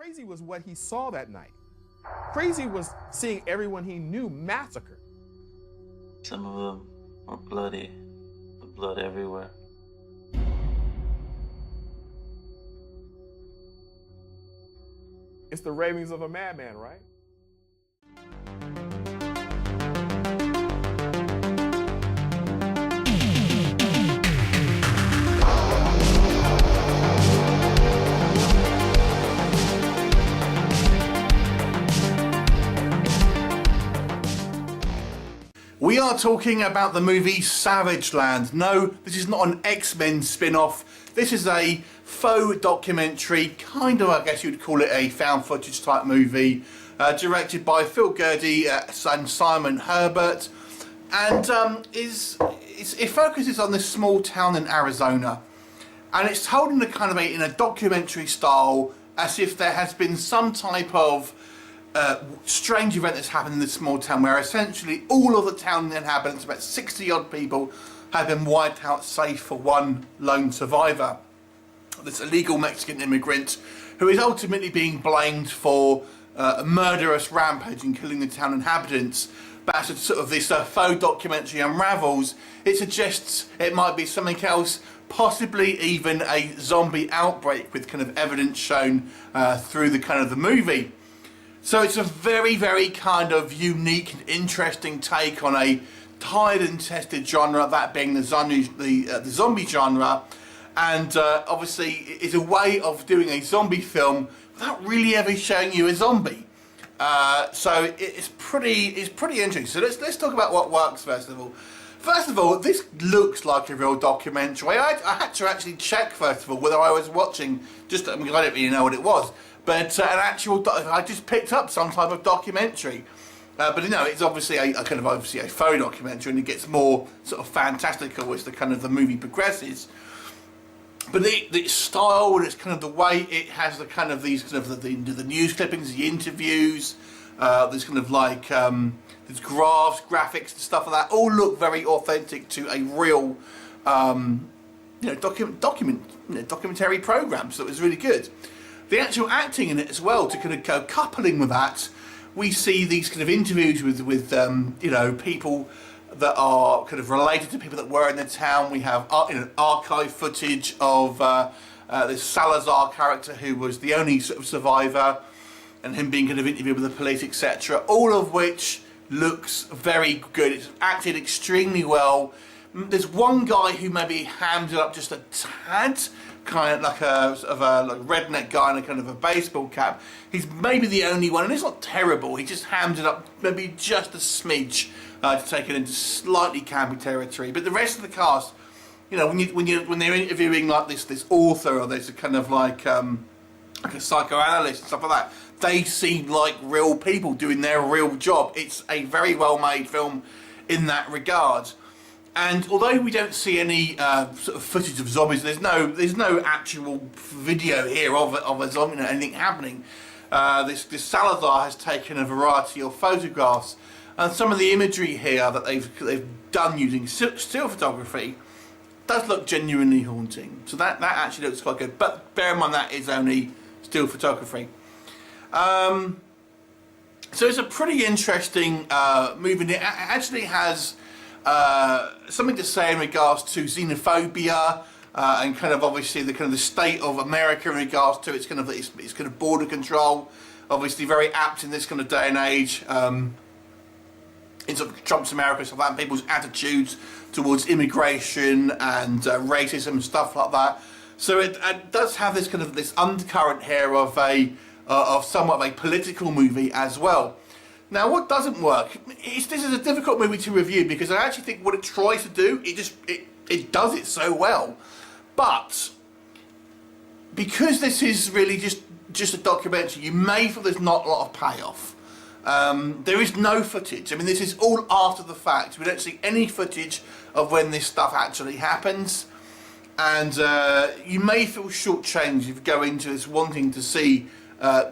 Crazy was what he saw that night. Crazy was seeing everyone he knew massacred. Some of them were bloody, with blood everywhere. It's the ravings of a madman, right? We are talking about the movie SAVAGELAND. No, this is not an X-Men spin-off. This is a faux documentary, kind of, I guess you'd call it a found footage type movie, directed by Phil Gurdy and Simon Herbert, and it focuses on this small town in Arizona, and it's told in a kind of in a documentary style, as if there has been some type of strange event that's happened in this small town, where essentially all of the town inhabitants, about 60 odd people, have been wiped out save for one lone survivor, this illegal Mexican immigrant who is ultimately being blamed for a murderous rampage and killing the town inhabitants. But as sort of this faux documentary unravels, it suggests it might be something else, possibly even a zombie outbreak, with kind of evidence shown through the kind of the movie. So it's a very, very kind of unique and interesting take on a tried and tested genre, that being the zombie genre, and obviously it's a way of doing a zombie film without really ever showing you a zombie. So it's pretty interesting. So let's talk about what works first of all. First of all, this looks like a real documentary. I had to actually check first of all whether I was watching I don't really know what it was, but an actual I just picked up some type of documentary. But you know, it's obviously a faux documentary, and it gets more sort of fantastical as the movie progresses. But the style, and it's kind of the way it has the kind of these kind of the news clippings, the interviews, there's kind of like there's graphs, graphics, and stuff like that. All look very authentic to a real documentary program. So it was really good. The actual acting in it as well, to kind of go coupling with that, we see these kind of interviews with people that are kind of related to people that were in the town. We have archive footage of this Salazar character, who was the only sort of survivor, and him being kind of interviewed with the police, etc. All of which looks very good. It's acted extremely well. There's one guy who maybe hammed it up just a tad, kind of like a sort of a redneck guy in a kind of a baseball cap. He's maybe the only one, and it's not terrible. He just hammed it up maybe just a smidge to take it into slightly campy territory. But the rest of the cast, when they're interviewing like this author, or there's a kind of like a psychoanalyst and stuff like that, they seem like real people doing their real job. It's a very well made film in that regard. And although we don't see any sort of footage of zombies, there's no actual video here of a zombie, anything happening. This Salazar has taken a variety of photographs, and some of the imagery here that they've done using still photography does look genuinely haunting. So that actually looks quite good. But bear in mind that is only still photography. So it's a pretty interesting movie. It actually has something to say in regards to xenophobia and kind of obviously the state of America in regards to its kind of border control. Obviously very apt in this kind of day and age. In sort of Trump's America, stuff like that, and people's attitudes towards immigration and racism and stuff like that. So it does have this kind of this undercurrent here of somewhat of a political movie as well. Now, what doesn't work? This is a difficult movie to review, because I actually think what it tries to do, it does it so well. But because this is really just a documentary, you may feel there's not a lot of payoff. There is no footage. I mean, this is all after the fact. We don't see any footage of when this stuff actually happens, and you may feel shortchanged if you go into this wanting to see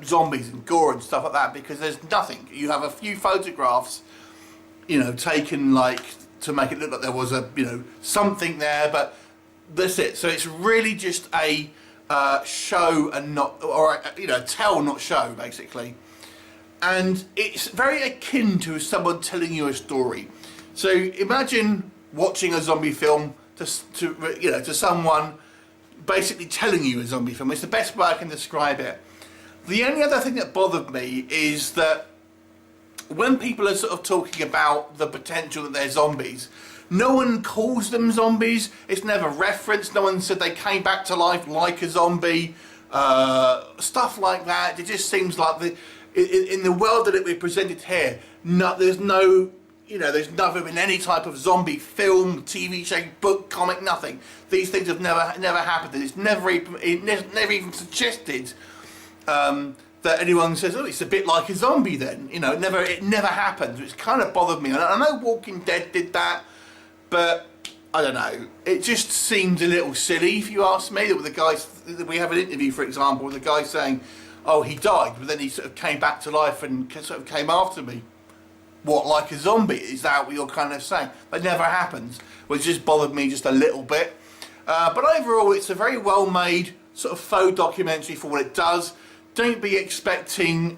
zombies and gore and stuff like that, because there's nothing. You have a few photographs, taken like to make it look like there was something there, but that's it. So it's really just a show and not, or tell not show, basically. And it's very akin to someone telling you a story. So imagine watching a zombie film to someone basically telling you a zombie film. It's the best way I can describe it. The only other thing that bothered me is that when people are sort of talking about the potential that they're zombies, no one calls them zombies. It's never referenced. No one said they came back to life like a zombie. Stuff like that. It just seems like in the world that we're presented here, there's never been any type of zombie film, TV show, book, comic, nothing. These things have never happened. It's never even suggested that anyone says, oh, it's a bit like a zombie then. It never happens. It's kind of bothered me. I know Walking Dead did that, but I don't know. It just seems a little silly, if you ask me. That the guys, we have an interview, for example, with the guy saying, oh, he died, but then he sort of came back to life and sort of came after me. What, like a zombie? Is that what you're kind of saying? That never happens, which just bothered me just a little bit. But overall, it's a very well-made sort of faux documentary for what it does. Don't be expecting,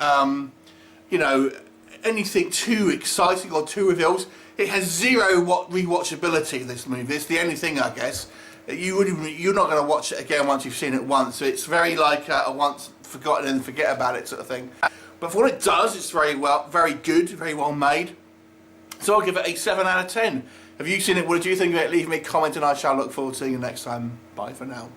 anything too exciting or too reveals. It has zero rewatchability, this movie. It's the only thing, I guess. You're not going to watch it again once you've seen it once. So it's very like a once forgotten and forget about it sort of thing. But for what it does, it's very good, very well made. So I'll give it a 7 out of 10. Have you seen it? What did you think of it? Leave me a comment and I shall look forward to seeing you next time. Bye for now.